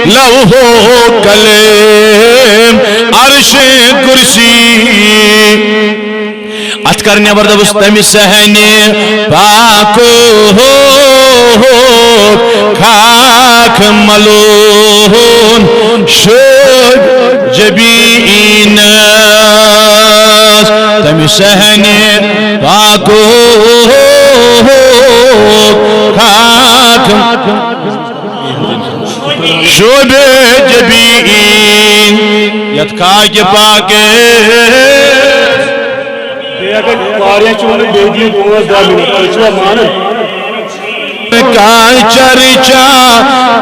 لوح و قلم عرش کرسی ات کرنے بردبس تمی سہنے پاکو خاک ملون شد جبین تمی سہنے پاکو خاک شد جبین یت خاک پاکے کا چرچا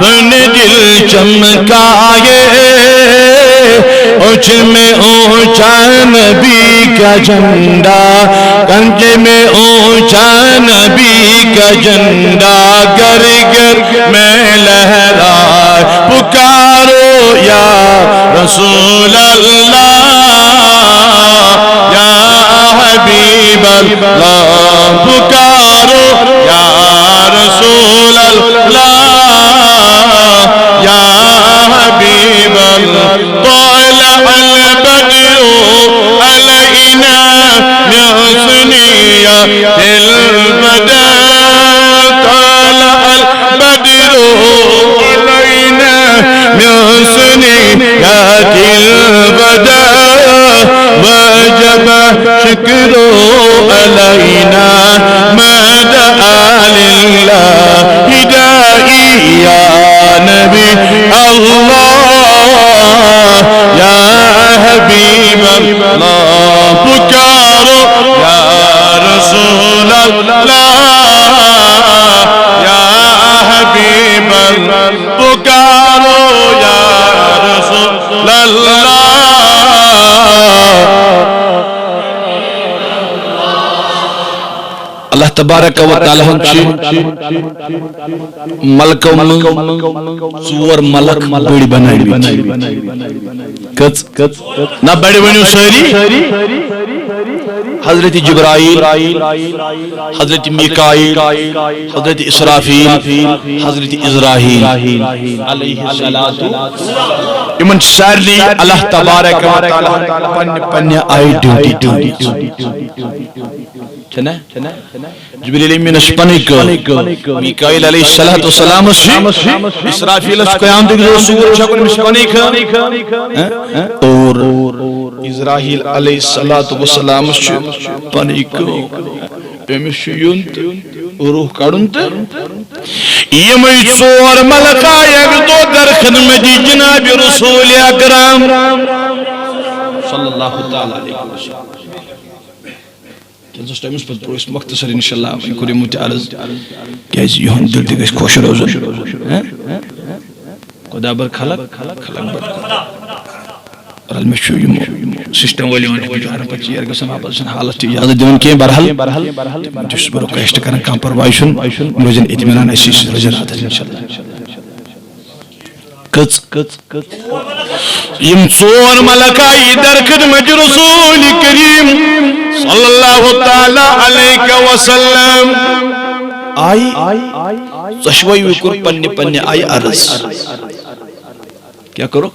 پن دل چمکائے اونچ میں اونچا نبی کا جھنڈا کنج میں اونچا نبی کا جھنڈا گر گر میں لہرائے پکارو یا رسول اللہ یا حبیب اللہ پکارو یا رسول اللہ یا حبیب اللہ طلع البدر علینا من ثنیۃ الوداع طلع البدر علینا من ثنیۃ الوداع وجب شکر علینا ما دعا للہ داعی یا نبی اللہ یا حبیب اللہ پکارو یا رسول اللہ یا حبیب اللہ پکارو یا رسول اللہ اللہ تبارک و تعالی ملک ژور ملک بڑی بنائی کت نہ بڑی بنیو ساری حضرت جبرائیل حضرت میکائیل حضرت اسرافیل حضرت عزرائیل علیہ الصلوۃ امن سارنی اللہ تبارک و تعالی پنہ آئی ڈیوٹی جبریل امین اسپنک میکائیل علیہ السلام اسرافیل اس قیام دیکھ رسول شکر مسپنک اور عزرائیل علیہ السلام پنک پیمش یونت روح کڑنت یمی ژور ملکہ یک دو در خدمت جناب رسول اکرم صلی اللہ تعالی علیہ وسلم کینسس ٹائمس پتہ پروس مختصر انشاءاللہ وۄنۍ کوٚر یِمو تہِ عرض کیازِ یِہُنٛد دِل تہِ گژھِ خۄش روزُن خۄدا بر خلق بر بہرحال مےٚ چھُ یِمو سسٹم وٲلۍ یِوان بِچارن پتہٕ ژیر گژھان واپس چھنہٕ حالت تہِ اجازت دِوان کینٛہہ بہرحال تِمن تہِ چھُس بہٕ رِکویسٹ کران کانٛہہ پرواے چھُنہٕ یِم روزن اطمینان اسی سۭتۍ روزن راتس انشاءاللہ یم ژور ملکائی در خدمت رسول کریم صلی اللہ تعالی علیہ وسلم آئی ژۄشوَے کور پننہِ آئی عرض کیا کرو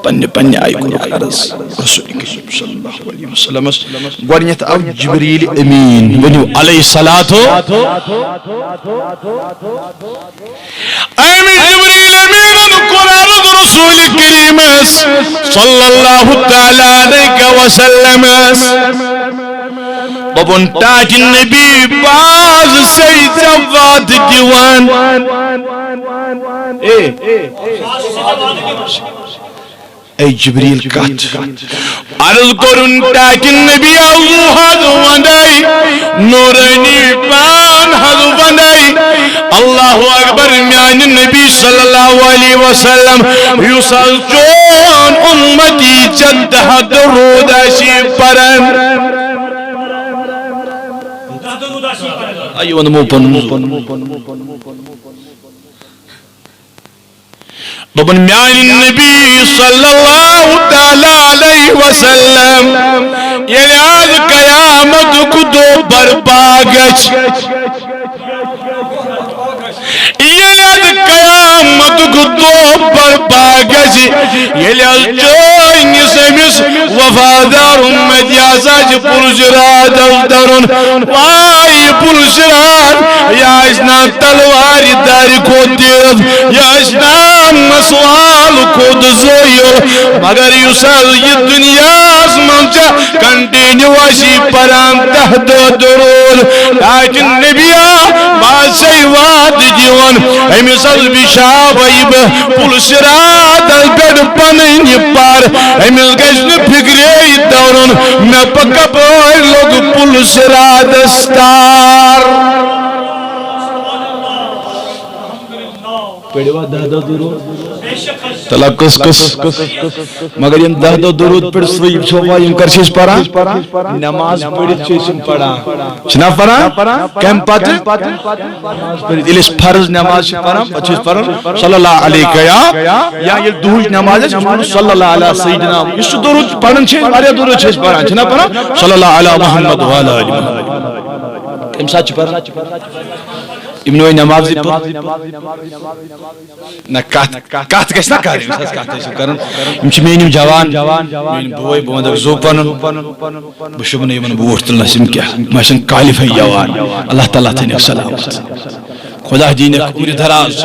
پننہِ آئی کوٚرُکھ عرض رسول کریم صلی اللہ علیہ وسلم گۄڈنیٚتھ آو جبریل امین ؤنِو علیہ الصلوۃ جبریل امین کوٚر عرض رسول کریم صلی اللہ تعالی علیہ وسلم دوٚپُن ٹاٹہِ نبی باز سے جواد دِوان اے جبریل کت عرض کرن ٹاٹہِ نبی حض ونائی نورانی پان حض ونائی اللہ اکبر میان نبی صلی اللہ علیہ وسلم یُس حظ چون امتی چندہ درود آسی پرن آئیو ونمو دوٚپُن میانہِ نبی صلی اللہ تعالی علیہ وسلم ییٚلہِ آز قیامتُک دۄہ برپا گژھِ ییٚلہِ آز قیامتُک دۄہ ییٚلہِ چٲنِس أمِس وفادار اُمتی ہسا چھِ پُلسِرات درُن واے پُلسِرات یہِ آسہِ نا تلوارِ دارِ کھۄتہٕ تیز یہِ آسہِ نا مسوال کھۄتہٕ زٲیِل مگر یُس حظ یہِ دُنیاہس منٛز چھِ کنٹِنیوٗوَسلی پران 10 دۄہ درود تاکہِ نبیا باسے وعدٕ دِوان أمِس حظ بِچھاوَے بہٕ پُلسِراتس پٮ۪ٹھ پنٕنۍ پَر أمِس گژھِ نہٕ فِکرے دورُن مےٚ کپٲرۍ لوٚگ پُلسِراتس تار پڑھوا 10 دۄہ درود تلا کس مگر یم 10 دۄہ درود پڑھ سوئی چھوا یم کر چھس پڑھان نماز پڑھت چھس پڑھان چھنا پڑھان کم پتہ نماز پڑھت ییٚلہِ فرض نماز چھ پڑھان پتہ چھس پڑھان صلی اللہ علیہ یا ییٚلہِ دُہٕچ نماز چھِ صلی اللہ علیہ سیدنا یُس درود پڑھان چھِ واریاہ درود چھس پڑھان چھنا پڑھان صلی اللہ علیہ محمد و علی آلہ کم ساتھ چھ پڑھان یم نوے نماز نہ کت گژھِ نہ کرٕنۍ کران یم چھِ میٲنۍ جوان میٲنۍ بوے بہٕ ونکھ زو پنُن بہٕ چھُس نہٕ یِمن بوٗٹھ تُلنس یِم کیٛاہ یِم آسن کالِفے جوان اللہ تعالیٰ تھٲینکھ سلامت خدا دِینکھ عمر دراز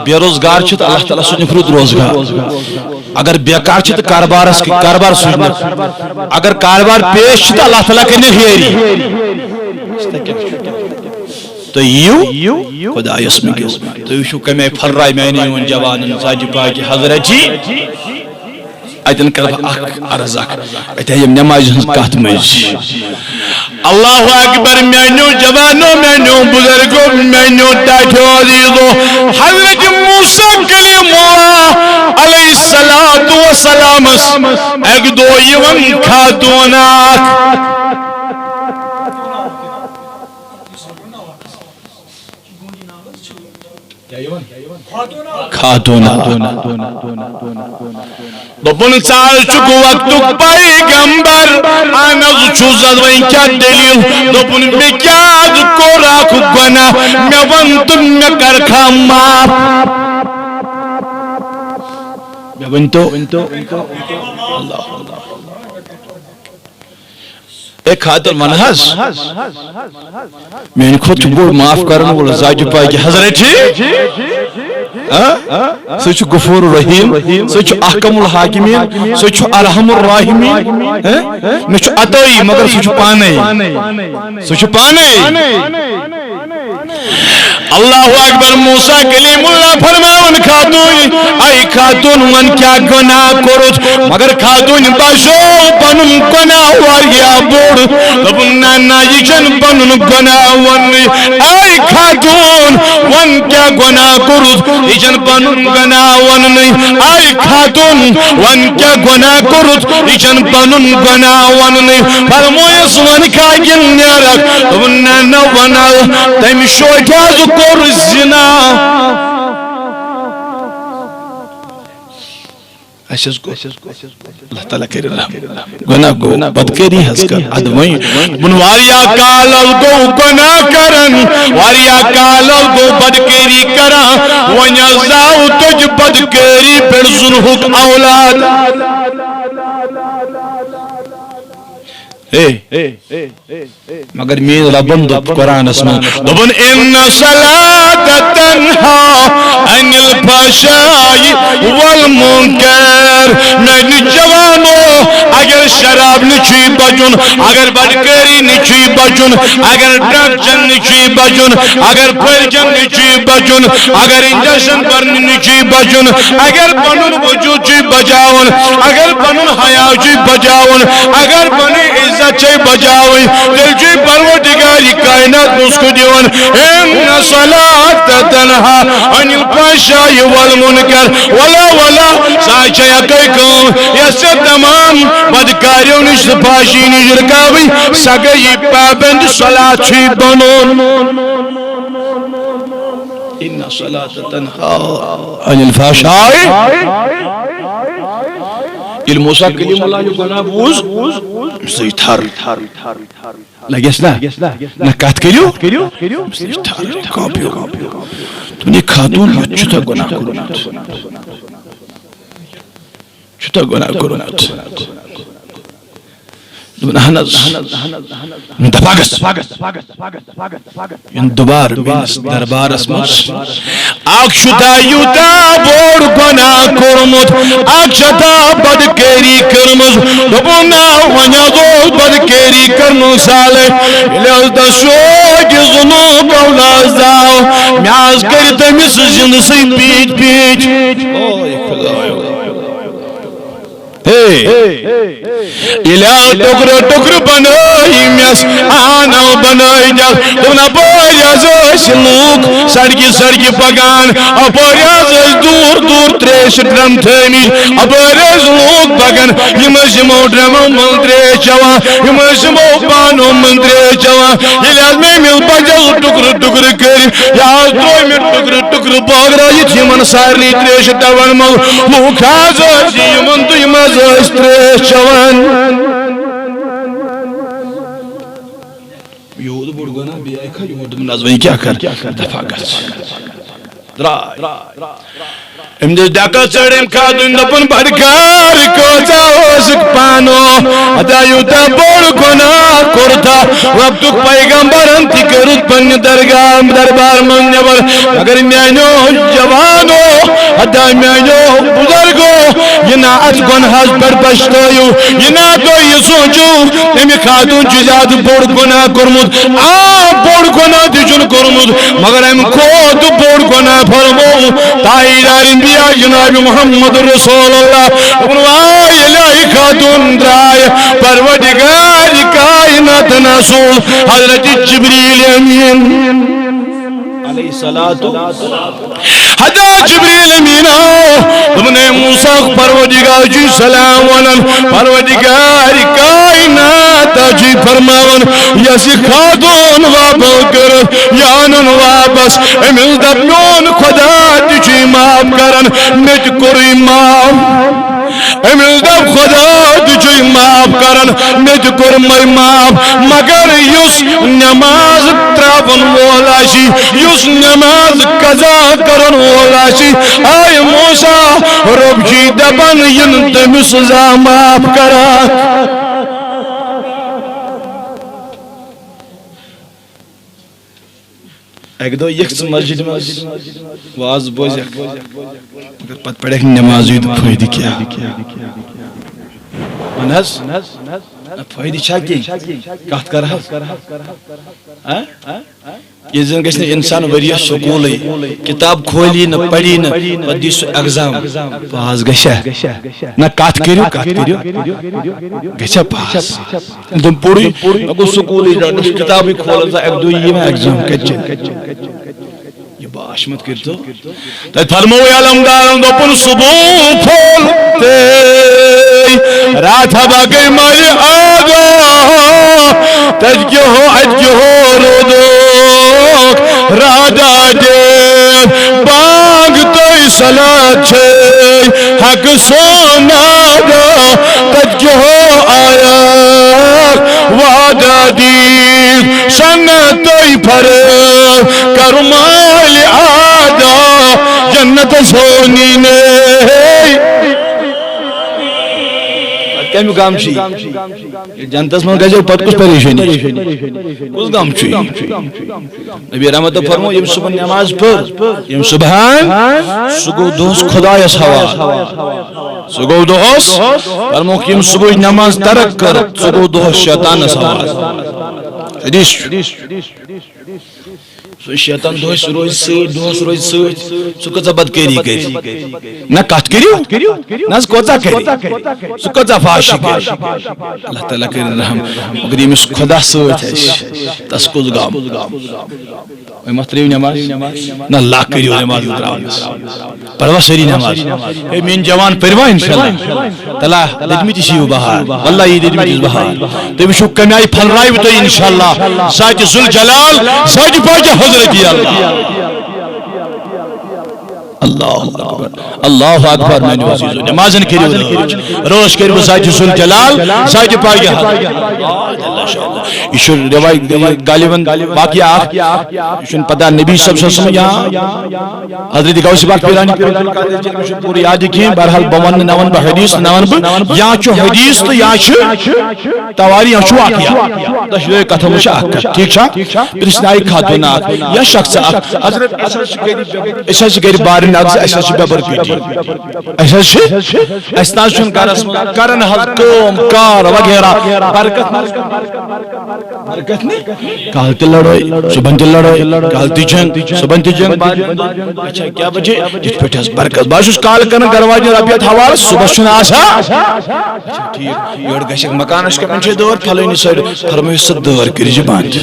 بے روزگار چھِ تہٕ اللہ تعالیٰ سوٗزنکھ رُت روزگار اگر بیکار چھِ تہٕ کاربار سوٗزنکھ اگر کاربار پیش چھِ تہٕ اللہ تعالیٰ کٔرنکھ یٲری تو یِیِو خۄدایس مٔنٛگِو تُہۍ وٕچھِو کمہِ آیہِ پھٔلراے میانہِ یِمن جوانن ساجہِ پاکہِ حضرت جی اتٮ۪ن کرٕ بہٕ اکھ عرض اکھ اتہِ یِم نٮ۪مازِ ہٕنٛز کتھ منٛز اللہ اکبر میانیو جوانو میانیو بزرگو میانیو ٹاٹھیو عزیزو حضرت موسیٰ کلیم اللہ علیہ الصلوۃ والسلامس اکہِ دۄہ یِوان خاتوٗن اکھ خاتونا دوپن ژال چھُکھ وقتُک پیغمبر اہن حظ چھُس حظ وۄنۍ کیٛاہ دٔلیٖل دوپُن مےٚ کیٛاہ حظ کوٚر اکھ گۄناہ مےٚ وَن تہٕ مےٚ کرکھا معاف مےٚ ؤنۍتو اللہ اے خاطر ون حظ میانہِ کھۄتہٕ چھُ بوٚڑ معاف کرن وول ذاتہِ پاکہِ حضرت جی سُہ چھُ غفور رحیٖم سُہ چھُ احکم الحاکمین سُہ چھُ ارحم الراحمین مےٚ چھُ عطٲیی مگر سُہ چھُ پانے اللہ اکبر موسیٰ کلیم اللہ فرماون خاتون اے خاتون ون کیا گناہ کوٚرُتھ مگر خاتون باسیو پنُن گناہ واریاہ بوٚڑ دوٚپُن نہ نہ یہِ چھُنہٕ پنُن گناہ وننٕے اے خاتون ون کیا گناہ کوٚرُتھ یہِ چھُنہٕ پنُن گناہ وننٕے اے خاتون ون کیا گناہ کوٚرُتھ یہِ چھُنہٕ پنُن گناہ وننٕے فرمویس ون کھاگن نیرکھ دوٚپُن نہ نہ ون تٔمۍ شوٹھِ حظ کوٚر زنا اللہ تعالیٰ کرِ رحم گناہ گو بدکاری حظ کر اد وۄنۍ واریاہ کال گو گناہ کرن واریاہ کال گو بدکاری کران وۄنۍ حظ آو تُج بدکاری پٮ۪ٹھ ظُلمُک اولاد مگر میٲنۍ ربن دوٚپ قرآنس منٛز دوٚپُن اِنَّ الصَّلَاةَ تَنْہَا عَنِ الْفَحْشَاءِ وَالْمُنکَرِ میانہِ جوانو اگر شراب نہٕ چھُے بچُن اگر بدکٲری نہٕ چھُے بچُن اگر ڈرگ چٮ۪نہٕ نہٕ چھُے بچُن اگر پھٔلچٮ۪ن نہٕ چھُے بچُن اگر انجکشن کرنہٕ نہٕ چھُے بچُن اگر پنُن وجوٗد چھُے بچاوُن اگر پنُن حیا چھُے بچاوُن اگر پنٕنۍ عزت چھے بچاوٕنۍ تیٚلہِ چھُے پروردگارِ کائنات نُسخہٕ دِوان اِنَّ الصَّلَاةَ تَنْہَا عَنِ الْفَحْشَاءِ وَالْمُنکَرِ ولا سا چھے اکے کٲم یۄس ژےٚ تمام بدکاریو نِش تہٕ فحاشی نِش رُکاوٕنۍ سۄ گٔیی پابنٛد صلات چھُے بنُن اِنَّ الصَّلَاةَ تَنْہَا عَنِ الْفَحْشَاءِ ییٚلہِ موسیٰ کلیم اللہ یہِ گۄناہ بوٗز سُہ تھر لگیس نا نہ کتھ کٔرِو تھر کاپیو دوٚپُن یہِ خاتوٗن یُتھ چھُ تۄہہِ گۄناہ کوٚرمُت کوتاہ گناہ کورمت اہن حظ دپاگس دوبار میس دربارس مز اکھ چھُتا یوٗتاہ بوڑ گناہ کورمت اکھ چھتا بدکٲری کٔرمٕژ دوٚپُن نا وۄنۍ حظ اوس بدکٲری کٔرمٕژ سالے ییٚلہِ حظ تس شوقہِ ظُلم اولاد زاو مےٚ حظ کٔرۍ تٔمِس زِنٛدٕ سٕے پیٖچ پیٖچ ییٚلہِ حظ ٹُکرٕ ٹُکرٕ بنٲیمس آنو بنٲیجس دوٚپُن اپٲرۍ حظ ٲسۍ لوٗکھ سڑکہِ سڑکہِ پکان اپٲرۍ حظ ٲسۍ دوٗر دوٗر تریشہِ ڈرم تھٲمٕتۍ اپٲرۍ ٲسۍ لوٗکھ پکان یِم ٲسۍ یِمو ڈرمو منٛز تریش چٮ۪وان یِم ٲسۍ یِمو بانو منٛز تریش چٮ۪وان ییٚلہِ حظ مےٚ أمِس بچس ٹُکرٕ ٹُکرٕ کٔرۍ یہِ حظ ترٛوو مےٚ ٹُکرٕ ٹُکرٕ بٲگرٲیِتھ یِمن سارنٕے تریشہِ ڈبن منٛز لوٗکھ حظ ٲسۍ یِمن تہٕ یِم حظ ٲسۍ تریش چٮ۪وان یہود بوٚڑ گۄناہ بیٚیہِ آیہِ کھا یِمو دوٚپ نہ حظ وۄنۍ کیٛاہ کر دفا گژھ درٛاے أمۍ دِژ ڈکس ژٔر أمۍ کھادُن دوٚپُن بدکار کۭژاہ ٲسٕکھ پانو ہتا یوٗتاہ بوٚڑ گۄناہ کوٚرتھا وقتُک پیغمبرن تہِ کٔرٕتھ پننہِ دربار منٛز نٮ۪بر مگر میانیو جوانو ہتا میانیو بُزرگو یہِ نا اتھ گۄنہس پٮ۪ٹھ پچھتٲیِو یہِ نا تُہۍ یہِ سونٛچِو أمۍ خاتوٗن چھُ زیادٕ بوٚڑ گۄناہ کوٚرمُت بوٚڑ گۄناہ تہِ چھُنہٕ کوٚرمُت مگر أمۍ کھۄتہٕ بوٚڑ گۄناہ فرمو تاجدار انبیاء جناب محمد رسول اللہ ییٚلہِ خاتوٗن درٛاے پروردگار کائنات رسول حضرت جبریل امین علیہ الصلوۃ حضرت جبریل امین دوٚپُن اے موسیٰ پروردگار چھُ سلام ونان پروردگار کائنات چھُ فرماوان یۄس یہِ خاتوٗن واپس کٔرٕتھ یہِ اَنُن واپس أمِس دپ میون خدا تہِ چھُ معاف کران مےٚ تہِ کوٚرُے معاف أمِس دپ خدا تہِ چھُ معاف کران مےٚ تہِ کوٚرمَے معاف مگر یُس نٮ۪ماز ترٛاوَن وول آسہِ یُس نٮ۪ماز قضا کرن وول آسہِ آے موسیٰ رۄب چھُے دپان یہِ نہٕ تٔمِس سزا معاف کران اکہ دۄہ یِکھ ژٕ مسجد منٛز واز بوزیکھ مگر پتہٕ پرٮ۪کھ نٮ۪مازٕے تہٕ فٲیدٕ کیٛاہ وَن حظ فٲیدٕ چھا کینٛہہ کتھ کر حظ ییٚلہِ زن گژھِ نہٕ اِنسان ؤرِیس سکوٗلٕے کِتاب کھولی نہٕ پری نہٕ پتہٕ دی سُہ ایگزام پاس گژھیا نہ کتھ کٔرِو گژھیا پاس تِم پوٚرُے مےٚ گوٚو سکوٗلٕے کِتابٕے کھولان سا اکہِ دۄہ یی مےٚ ایگزام کتہِ یہِ باشمت کٔرتو تتہِ فرمووُے علمدارن دوٚپُن صبح پھول رات ہبا گٔے مالہِ آگاہ تتہِ کیٛاہ ہو اتہِ کیٛاہ ہو روٗدُکھ راجا دین بانگ تۄہہِ صلات چھے حق سونادا تتہِ کیٛاہ ہو آیا وعدہ دید سنہ تۄہہِ فرق کرو مالہِ آدا جنت سونی نے کمی غم چھ جنتس من گژھو پتہ کس پریشانی کس غم چھ نبی رحمت فرمو یم صبح نماز پڑھ یم صبحان سہ گو دہس خدایس حوالہ سہ گو دہس فرمو یم صبح نماز ترک کر سہ گو دہس شیطانس حوالہ حدیث شیطان دہس روز سۭتۍ سہ کۭژاہ بدکٲری کر نہ کتھ کٔرِو نہ حظ کوٗتاہ کر سہ کۭژاہ فاشی کر اللہ تعالیٰ کٔرِن رحم مگر ییٚمِس خدا سۭتۍ آسہِ تس کُس غم وۄنۍ مہ ترٛٲیِو نٮ۪ماز نہ لا کٔرِو نٮ۪ماز ترٛاونس پروا سٲری نٮ۪ماز ہے میٲنۍ جوان پٔروا انشاءاللہ تعالیٰ دٔدمٕتِس یِیِو بہار واللہ یی دٔدمٕتِس بہار تُہۍ وٕچھِو کمہِ آیہِ پھلرٲیِو تُہۍ انشاءاللہ ذاتِ ذوالجلال ذاتِ پاکہِ حضرت اللہ اللہ اکبر اللہ اکبر میں عزیزو نمازن کریو روش کریو ذات ذوالجلال ذات پاک یہ چھُ غالباً واقعہ یہ پتہ نبی صلی اللہ علیہ وسلم یا حضرت غوث پاک پیرانی پوری یاد کی بہرحال بون نون بہ حدیث نون بہ یا چھُ حدیث تو یا چھُ تواری یا چھُ واقعہ دشوے کتھا مش اکھ ٹھیک چھا پرسنائی خاتون یا شخص حضرت اسا گری بار اسا ببر پیٹی اسا گرس کرن حض کام کار وغیرہ برکت نہیں کال تی لڑائی صبح تی لڑائی کال تی جنگ صبح تی جنگ اچھا کیا بجے جت پہ برکت بہت کال کر گرواجن ربیت حوالہ صبح چھُنہٕ آسان ٹھیک یور گژھِ مکانس کمن چھِ دور پھلٲنی سایڈ فرمٲیِو سا دور کٔرِو بند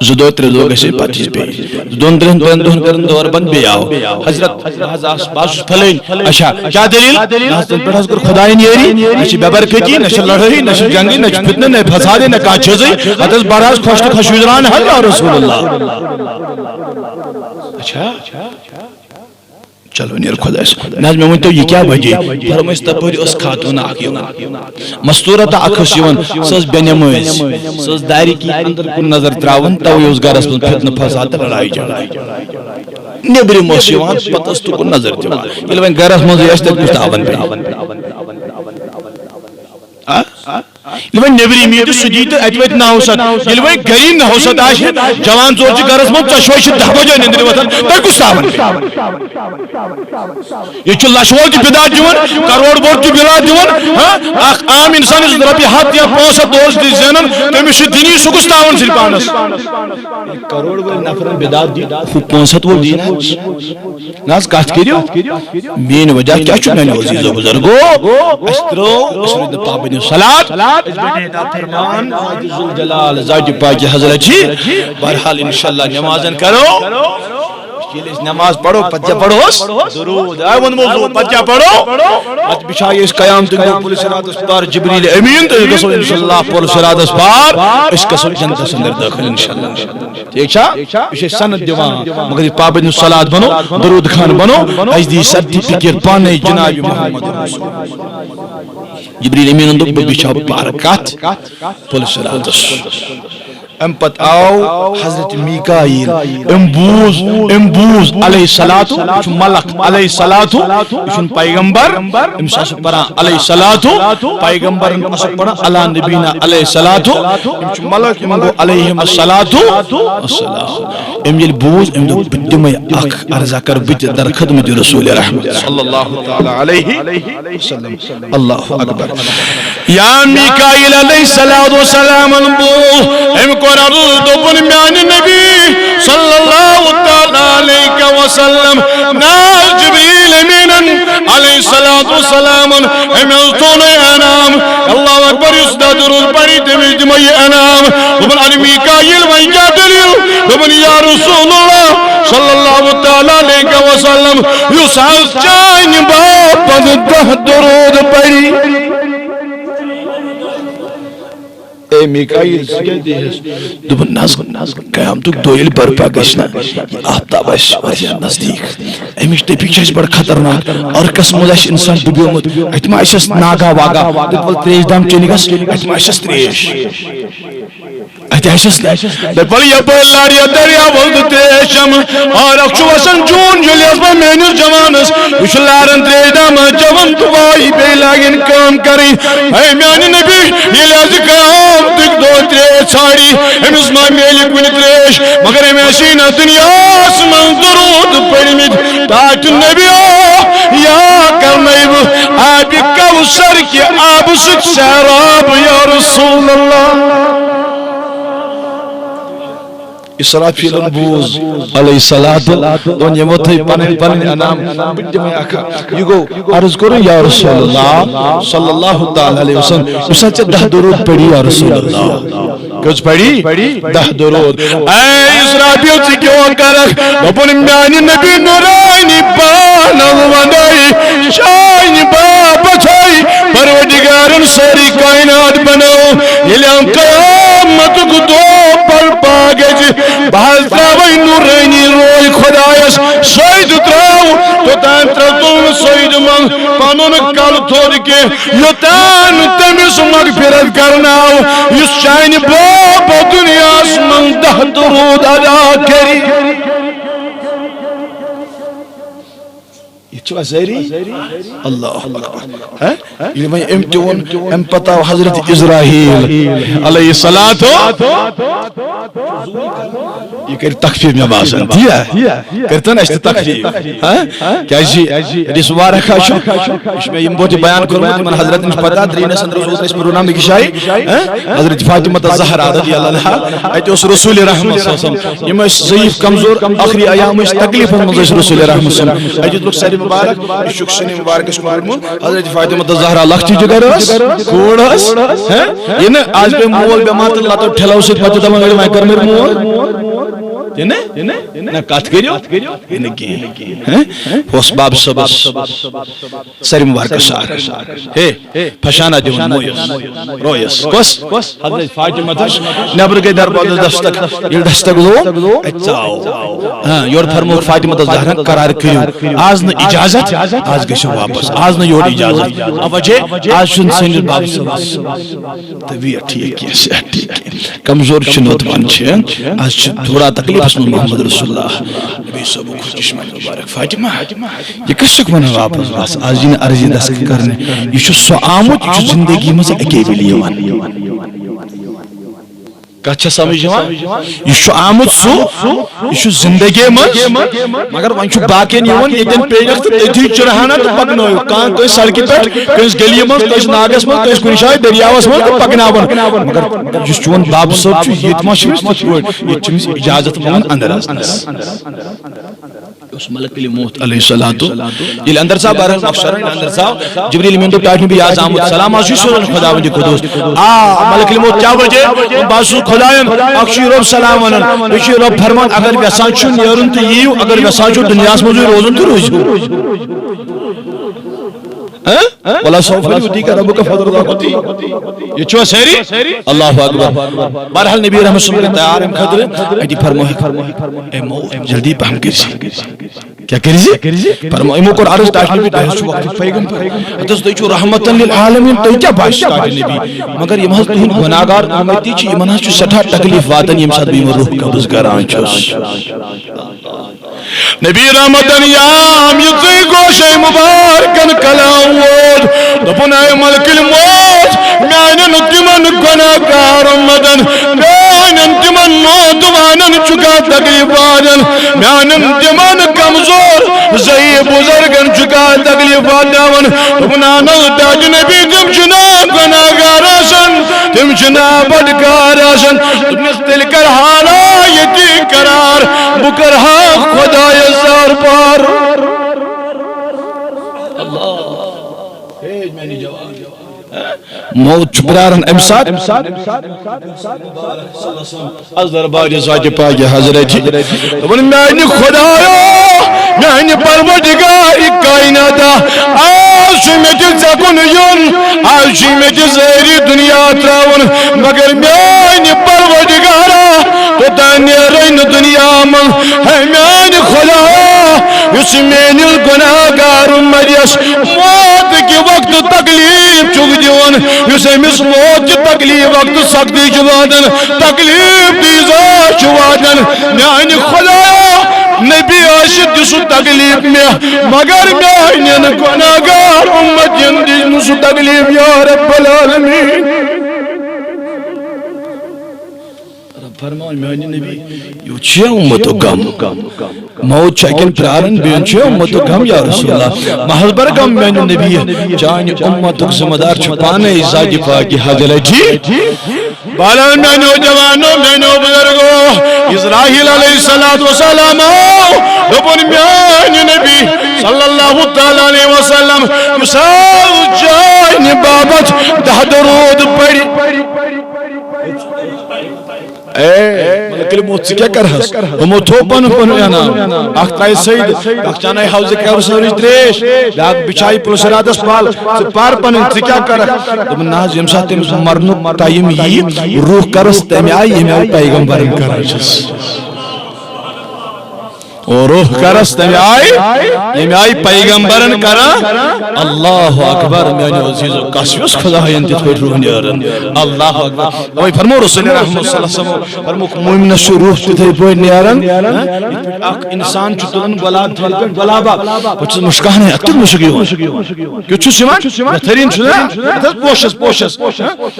زدو ترے دو گسے پاتیس بے دون درہن کرن دور بند بے آو حضرت باسوس پھلین اچھا کیا دلیل ناستن پر حضر خدایین یری نشی ببرکتی نشی لڑھئی نشی جنگی نشی فتنہ نشی فسادی نشی کاچھزی حضرت براز خوشت خشویدران حل یا رسول اللہ اچھا چلو نیر خدا اس ناز میں مجھتے یہ کیا بجے فرمائیس تپوری اس خاتون آکیون مستورت آکھس یون سز بینیمویز سز داری کی اندر کن نظر تراون تاوی اس گارس من فتن فساد لڑائی جڑائی نیبری موسیوان پتستو کن نظر تیوان یہ لوگ گارس من زیاشتر کشتاون پہ یہ نیبری میدو سجید اتویت نہ ہو سک یہ گرین نہ ہو سک آشی جوان زور چی گرس من چشوش دہ بجے نندر وطن تر کشتاون یہ چھ لشوال کی بدار دیون کروڑ بور کی بدار دیون عام انسان اس ربی ہاتھ یا پونسا دوست دی زینن تمیشی دینی سکستاون سر پانس کروڑ بور نفرن بدار دی پونسا تو دین ناز کہت کریو مین وجہ کیا چھو میں نے عزیز و بزرگو استرو اسرد پابن صلاة اس بیٹے دا فرمان ذات ذوالجلال ذات پاک حضرت جی بہرحال انشاءاللہ نمازن کرو نماز پڑھو پجا پڑھو درود ایون موضوع پجا پڑھو اج بچھائی اس قیام تک پولیس رات اس پار جبریل امین تو گسو انشاءاللہ پولیس رات اس پار اس کسو جنت اندر داخل انشاءاللہ ٹھیک چھا اسے سند دیوان مگر پابند الصلاۃ بنو درود خان بنو اج دی سرٹیفکیٹ پانے جناب محمد رسول جبریل امین اندر بچھاو بارکات پولیس رات امپت آو حضرت میکائیل امبوز علیہ الصلاة ملک علیہ الصلاة اشن پیغمبر امساس پران علیہ الصلاة پیغمبر امساس پران علی نبینا علیہ الصلاة امچ ملک امگو علیہم الصلاة امجل بوز امدو بدم اخ ارزا کر بچ در خدمت رسول رحمت صلی اللہ تعالی علیہ وسلم اللہ اکبر یا میکائیل علیہ السلام البوز قرار دوبن میان نبی صلی اللہ علیہ وسلم نال جبریل امینن علیہ السلام امیلتون انام اللہ اکبر یسدہ درود پڑی تمیز دمائی انام دوبن علی میکائیل وین کیا دلیل دوبن یا رسول اللہ صلی اللہ علیہ وسلم یسال چائن باپد دہ درود پڑی اے میکائیل سکیدی ہے دوبن نازگن قیام تک دویل برپا گشنا آفتاب اس ورزیہ نزدیک امیش تے پیچھے اس بڑا خطرناک اور قسم مدش انسان ڈبیو مد احتماعش اس ناگا واگا دوبل تریش دام چینی گس احتماعش اس تریش احتماعش اس بل یا بلاریا دریا ولد تریشم اور اکشو وسن جون جلیس با مینس جوانس وشلارن تریش دام جوان دوائی بے لاغن کام کری اے میانی نبی یہ لیاز کام تک دو تریش چھاڑی امس ما میلی کنی تریش مگر امیشینا دنیا آسمان درود پڑمید تاٹ نبیو یا کرنیب آب کوثر کی آب سک سیراب یا رسول اللہ اسرافیل بوز علیہ الصلاة دون یموتی پنن انام بڑی میں آکھا یہ گو عرض کرو یا رسول اللہ صلی اللہ علیہ وسلم اس سچ دہ درود پڑی یا رسول اللہ کچھ پڑی دہ درود اے اسرافیل سے کیوں کرک اپن میانی نبی نورانی پانو ونائی شاین باب چھائی پروردگارن ساری کائنات بناو یہ لیم قیامت کو دو پر پاگج بہت روی نورانی روی خدایس سید تراو توتان ترتون سید من پانون کل تھوڑ کے یوتان تمس مغفرت کرناو یس چانہ باب دنیاس من 10 درود ادا کری یہ ساری اللہ اکبر یہ میں امتحان ام پتہ حضرت اسرائیل علیہ الصلوۃ یہ کر تخفیف میں باسن دیا کرتن اس تخفیف کیا جی حدیث مبارک اس میں یہ بہت بیان کروں من حضرت نے پتہ درین سن رسول اس پر نام کشائی حضرت فاطمہ الزہرا رضی اللہ عنہا ایت اس رسول رحمت صلی اللہ علیہ وسلم یہ ضعیف کمزور آخری ایام اس تکلیف من رسول رحمت صلی اللہ علیہ وسلم ایت لوگ ساری مبارک شکشن مبارک اس کو حضرت فاطمہ الزہرا لختی جگر کوڑس یہ نا آج پہ مول بیمار اللہ تو ٹھلاو سے پتہ تمام میں کر میرے مول نا کات کریو اس باب سبس سری مبارک سار ہے پھشانہ دیون مویس رویس کس حضرت فاطمہ تش نبر کے دربار دستک یہ دستک لو اچھاو یور فرمو فاطمہ الزہرا قرار کریو آز نہ اجازت آز گشو واپس آز نہ یور اجازت اوجہ آج شن سن باب سبس طبیعت ٹھیک ہے کمزور چنوت من چھ آج تھوڑا تکلیف محمد رسول اللہ نبی صاحب کو چشمہ مبارک فاطمہ یہ کسک من واپس بس آج ان عرضی دست کرنے یہ سو آمد یہ زندگی میں اکے بھی لیوان کچھ سمجھ جوان یہ آمد سو یہ زندگی میں مگر ون باقی نیون یتن پیغت تھی چرہانا تو پکنو کان کوئی سڑکی پہ کس گلی میں کس ناگس میں کس کن جائے دریاوس میں تو پکناون مگر جس چون باب صاحب یہ ما شمس یہ چمس اجازت من اندر اس ملک الموت علیہ الصلوۃ یہ اندر صاحب بارہ مخشر اندر صاحب جبریل من تو ٹاٹن بھی آزام سلام عزیز خدا وند قدوس ملک الموت کیا وجہ باسو خدایم اکشی رب سلام ونن اکشی رب فرمان اگر ویسان چھو نیرن تو ییو اگر ویسان چھو دنیاس موضوع روزن تو روزو ولا سوف یؤتیک ربک فترضی یہ چھو سری اللہ اکبر بہرحال نبی رحمت صلی اللہ تیار ہم خدر ایدی فرمائے اے موت جلدی پہم کرسی کیا کرسی فرمائے مو کر عرض تاشنی بھی دہس چھو وقت پیغم پر حدث دوئی چھو رحمتا للعالمین تو کیا باش تاج نبی مگر یہ محض تہن گناہگار امتی چی یہ منہ چھو سٹھا تکلیف واتن یہ مساد بھی روح قبض گران چھوس نبی رحمتن یام یتی گوشے مبارکن کلام وود دپن اے ملک الموت میانن تمن گناہگار مدن میانن تمن موت وانن چکا تکلیف وادن میانن تمن کمزور ضعیف بزرگن چکا تکلیف وادن دپن آنو تاج نبی تم چنا گناہگار آسن تم چنا بدکار آسن تم استل کر حالا یتی قرار بکر حق خدا یزار پار موت چپرارن امساد از دربار ذات پاک حضرت دپن میانہ خدایا میانہ پروردگار کائنات آج مجھے ژکن یون آج مجھے زہری دنیا تراون مگر میانہ پروردگارا تو نیرن دنیا من ہے میانہ خدایا اس میان گناہگار مریس موت کے وقت تکلیف چک دیون اس امس موت کی تکلیف وقت سختی چوادن تکلیف دیزا چوادن میانہ خدایا نبی عاشق دسو تکلیف میں مگر میانہ گناہگار امت جن دسو تکلیف یا رب العالمین فرمان میانی نبی یو چھے امتو گم موت چاکن پرارن بیان چھے امتو گم یا رسول اللہ محض بر گم میانی نبی چانی امتو زمدار چھپانے ازاجی پاکی حضرت جی بالان مینو جوانو مینو بزرگو اسرائیل علیہ السلام دپن میانی نبی صلی اللہ تعالیٰ علیہ وسلم یساو جائن بابت 10 درود پڑی ملک الموت سے کیا کر ہس ہمو تھوپن پنیانا اختائی سید اختانائی حوزی کے ارسوری تریش لاغ بچائی پروسرادس پال سے پار پنن سے کیا کر دمن ناز یمسا تیم مرنو تایم ہی روح کرس تیمی آئی یمی آئی پیغمبرن کر جس اور روح کرس تمہیں آئی پیغمبرن کرا اللہ اکبر میانی عزیز و قاسیوس خدایان تیت پیٹ روح نیارن اللہ اکبر اوی فرمو رسول رحمت صلی اللہ علیہ وسلم فرمو مومن شو روح تیت پیٹ نیارن اک انسان چطورن گلاب دھل پیٹ گلابا پچھز مشکانے اتر مشکی ہون کیوں چھو سیمان بہترین چھو نا پوشس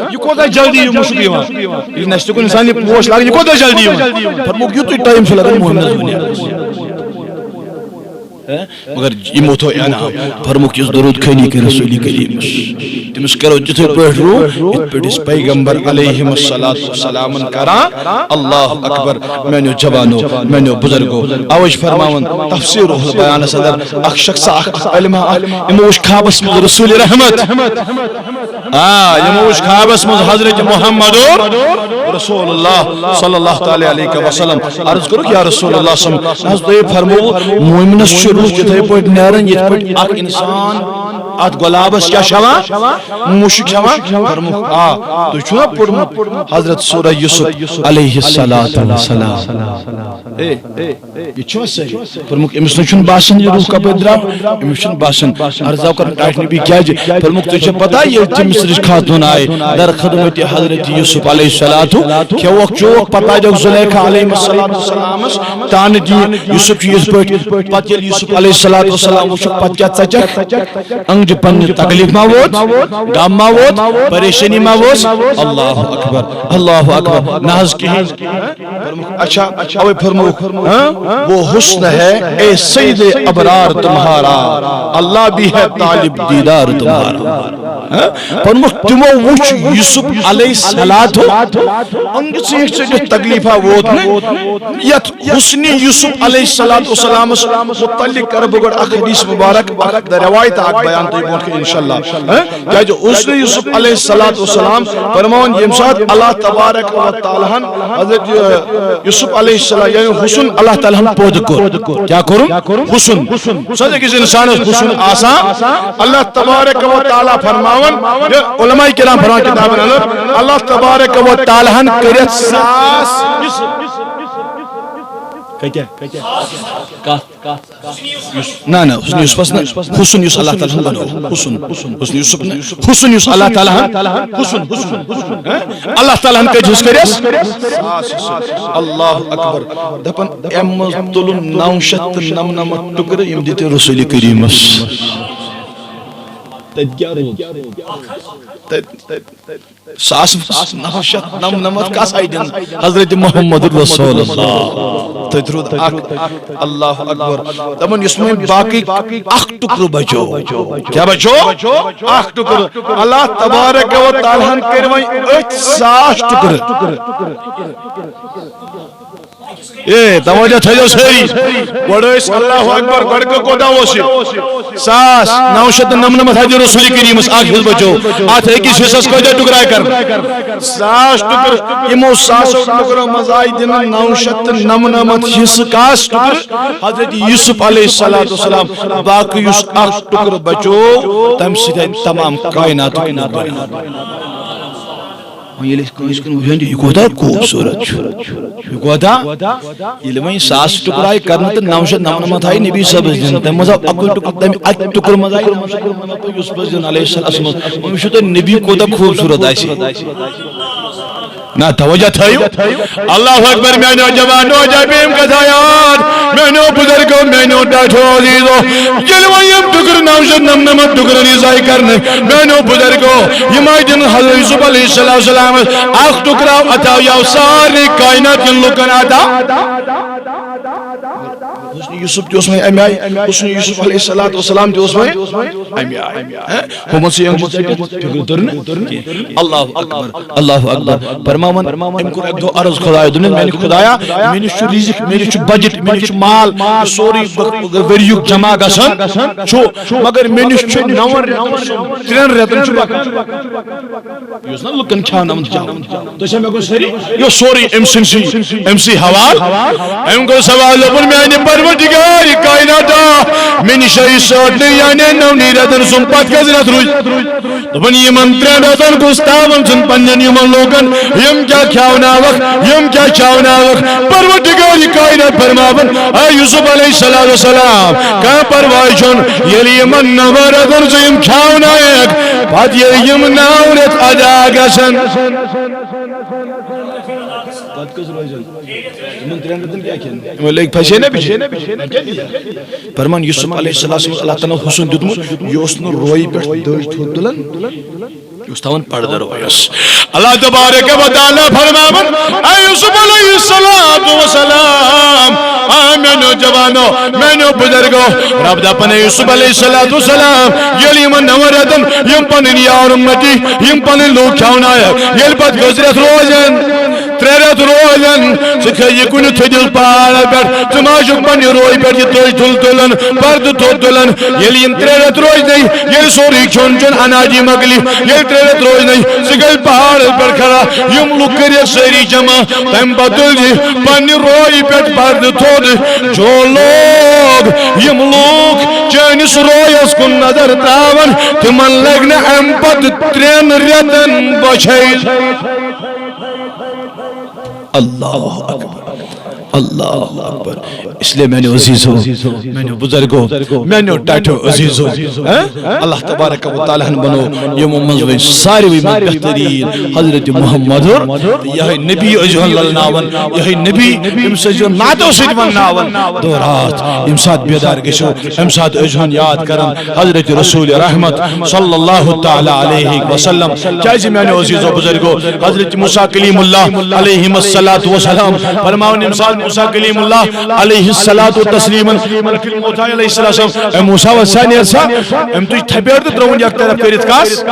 یہ کوتا جلدی مشکی ہون یہ نشتے کو انسان یہ پوش لاغن یہ کوتا جلدی ہون فرمو کیوں تو ٹائم سے لگا مومن نزونی مگر یہ موتو انعام فرموک اس درود کھینی کے رسول کریم تمس کرو جتھے پیٹ رو ات پیٹ اس پیغمبر علیہ السلام کرا اللہ اکبر مینو جوانو مینو بزرگو اوش فرماون تفسیر بیان صدر اخ شخص اخ علمہ اموش خوابس مز رسول رحمت اموش خوابس مز حضرت محمد رسول اللہ صلی اللہ تعالی علیہ وسلم عرض کرو یا رسول اللہ صلی اللہ علیہ وسلم فرمو مومنس روح جتھے پٹ نیرن یہ پٹ اک انسان ات گلابس کیا شوان مشک شوان فرمو تو چھنا پڑھمت حضرت سورہ یوسف علیہ السلام یہ چھو صحیح فرمو امس نچن باسن یہ روح کا بدرام امس چن باسن عرضاو کر ٹائٹنی بھی کیا جی فرمو تجھے پتا یہ تمس رش خاتون آئے در خدمت حضرت یوسف علیہ السلام کیوک چوک پتا جو زلیخہ علیہ السلام تان دی یوسف چیز پٹ پت یل یوسف علیہ السلام وچھک پت کیا ژچک انگ پن تکلیف ما ووت غم ما ووت پریشانی ما ووت اللہ اکبر ناز کی اچھا اوے فرمو وہ حسن ہے اے سید ابرار تمہارا اللہ بھی ہے طالب دیدار تمہارا فرمو تمو وچھ یوسف علیہ السلام انگ سے تکلیفہ ووت یت حسن یوسف علیہ السلام متعلق کر بگڑ اخ حدیث مبارک روایت آگ بیان تو بونٹ کے انشاءاللہ کیا جو حسن یوسف علیہ السلام فرمون یہ مساد اللہ تبارک و تعالیٰ حضرت یوسف علیہ السلام یعنی حسن اللہ تعالیٰ پود کر کیا کروں حسن سجھے کسی انسان حسن آسان اللہ تبارک و تعالیٰ فرماون علماء کرام فرمان کتاب اللہ تبارک و تعالیٰ کرت ساس نا حسن یوسف حسن یوسف اللہ تعالیٰ بنو حسن یوسف اللہ تعالیٰ اللہ تعالیٰ کے جس کریس اللہ اکبر دپن امز تلن 999 ٹکر یم دیتے رسول کریم ساس 999 کا سائیدن حضرت محمد رسول اللہ تدرود اللہ اکبر تمن اس میں باقی اخ ٹکر بچو کیا بچو اخ ٹکر اللہ تبارک و تعالیٰ کروئی 800 ٹکر یہ توجہ تھیو سری وڑویس اللہ اکبر گڑکو کودا ہوسی ساس 999 حضرت رسول کریم آخر بچو آتھ ایک اس حصص کو جو ٹکرائے کر ساس ٹکر امو ساس ٹکر مزائی دن 999 حص کاس ٹکر حضرت یوسف علیہ السلام باقی اس آخ ٹکر بچو تم سیدھے تمام کائنات یہ کوتا خوبصورت یہ کوتا یہ وہیں ساس ٹکرائی کرنا تو 999 آئی نبی صاحب جن تم مذہب اکل ٹکر مزائی یوسف جن علیہ السلام ہمیشہ تو نبی کوتا خوبصورت آئی سی نا توجہ تھائیو اللہ اکبر میں نو جوانو جائبیم کتھایات میں نو بزرگو میں نو ڈاٹھو عزیزو جلوائیم ٹکر 999 ٹکر نیزائی کرنے میں نو بزرگو یمائی دن حضرت یوسف علیہ السلام آخ ٹکراو اتاو یا ساری کائنات جن لکن آتا حسن یوسف جو اس میں امی آئی حسن یوسف علیہ السلام جو اس میں امی آئی ہم سے انجھو ٹکر درنے اللہ اکبر فرماون ام کو ایک دو عرض خدایا دنیا میں نے خدایا میں نے چو رزق میں نے چو بجٹ میں نے چو مال سوری وریوک جمع گسن چھو مگر میں نے چو نور ترین ریتن چو باقا یہ اس نے لکن کھانا من جاؤں تو اسے میں کو سری یہ سوری ایم سی حوال ام کو سوال لبن میں نے پروردگار کائناتا میں نشائی سوٹ نہیں آنے نو نیرتن سن پت کزرت روز دبن یمن تریڈتن گستاون سن پنجن یمن لوگن یم کیا کھاونا وقت یم کیا چاونا وقت پروردگاری کائنات فرماون اے یوسف علیہ السلام کہاں پروائی چون یلی یمن نورتن سے یم کھاونا ایک بات یہ یم نورت ادا گسن فرمان یوسف علیہ السلام اللہ تعالیٰ حسن دیتمت یوسن روئی پر دج تھود دلن یوستاون پردر ہویس اللہ تبارک و تعالیٰ فرماون اے یوسف علیہ السلام آمینو جوانو مینو بزرگو رب دا پنے یوسف علیہ السلام یلی من نوردن یم پنن یار امتی یم پنن لوگ کھاؤن آیا یل پت گزرت روزن تریرت روزن سکھا یہ کنی تھجل پاڑا پر تماشک پنی روئی پر یہ توش دل دلن پرد تھود دلن یلی یم تریرت روز نہیں یل سوری چون چون اناجی مگلی یل تریرت روز نہیں سکھل پاڑا پر کھڑا یم لوگ کریے سری جمع تم بدل جی پنی روئی پر پرد تھود جو لوگ یم لوگ چانس رویس کن نظر تاون تمن لگن امپت ترین ریتن بچھیل اللہ اکبر اللہ اکبر اس لئے میں نے عزیزو میں نے بزرگو میں نے ٹاٹو عزیزو اللہ تبارک و تعالیٰ بنو یہ منزوی ساری بھی من بہترین حضرت محمد یہ نبی اجہن للناون یہ نبی امسجن ناتو سجون ناون دورات امساد بیدار گشو امساد اجہن یاد کرن حضرت رسول رحمت صلی اللہ تعالیٰ علیہ وسلم چاہیے میں نے عزیزو بزرگو حضرت موسیٰ کلیم اللہ علیہ السلام فرماؤن امساد موسیٰ کلیم اللہ علیہ السلام ملک الموت علیہ السلام اے موسیٰ والسانی ارسا ام تو تھبیر تو درون یک طرف کرت کاس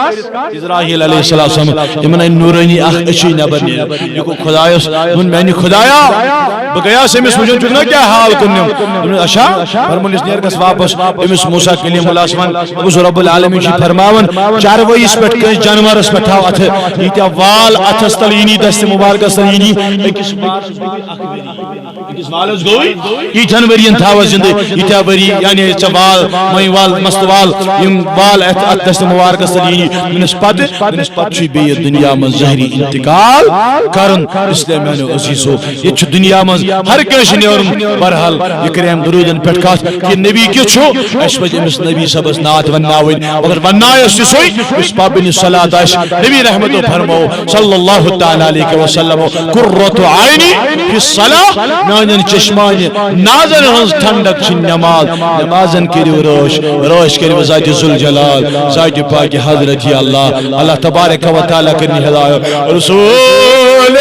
اسرائیل علیہ السلام امن نورانی اخ اچھی نبر یہ کو خدایس من میں نے خدایا بگیا سے مس مجھن چکنا کیا حال کنیم اشا فرمون اس نیر کس واپس امس موسیٰ کلیم اللہ اسمان ابو رب العالمین شی فرماون چاروئی اس پٹ کس جانور اس پٹھا اتھ یہ وال اتھستلینی دست مبارک استلینی ایکس اکس والس گوئی یہ جنورین تھاوز زندے یہ بری یعنی چوال مئی وال مستوال یم وال ات دست مبارک استلینی منس پت چھ بی دنیا من ظاہری انتقال کرن اس لیے میں نے عزیزو یہ چھ دنیا من ہر کیش نیورم برحال یہ کریم درودن پٹ کات کہ نبی کی چھو اس وجہ امس نبی سبس نات وناوین اگر ونایس سوئی اس پابن صلاۃ اش نبی رحمت و فرمو صلی اللہ تعالی علیہ وسلم قرۃ عینی فی الصلاۃ نانن چشمان ناظر ہنز ٹھنڈک چھ نماز نمازن کریو روش کریو ذات ذوالجلال ذات پاک حضرت اللہ اللہ تبارک و تعالی کرنی ہدایت رسول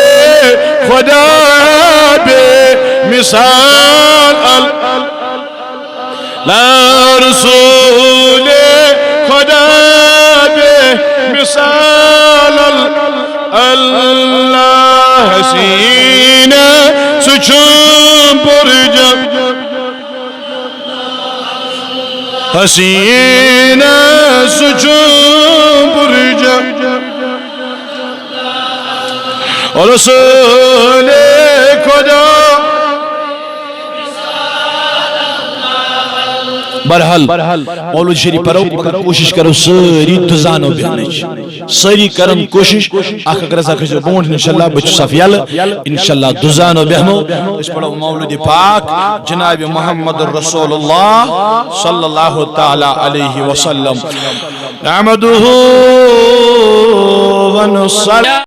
خدا بے مثال لا رسول خدا بے مثال اللہ حسین سچون پرجا حسین سچون پرجا رسول خدا برحال مولود شریف پڑھو مگر کوشش کرو ساری دزانو بیانچ ساری کرم کوشش آخر کرزا خشر بونٹ انشاءاللہ بچو صفیال انشاءاللہ دزانو بیانو اس پڑھو مولود پاک جناب محمد رسول اللہ صلی اللہ تعالی علیہ وسلم نعمدہ ونصر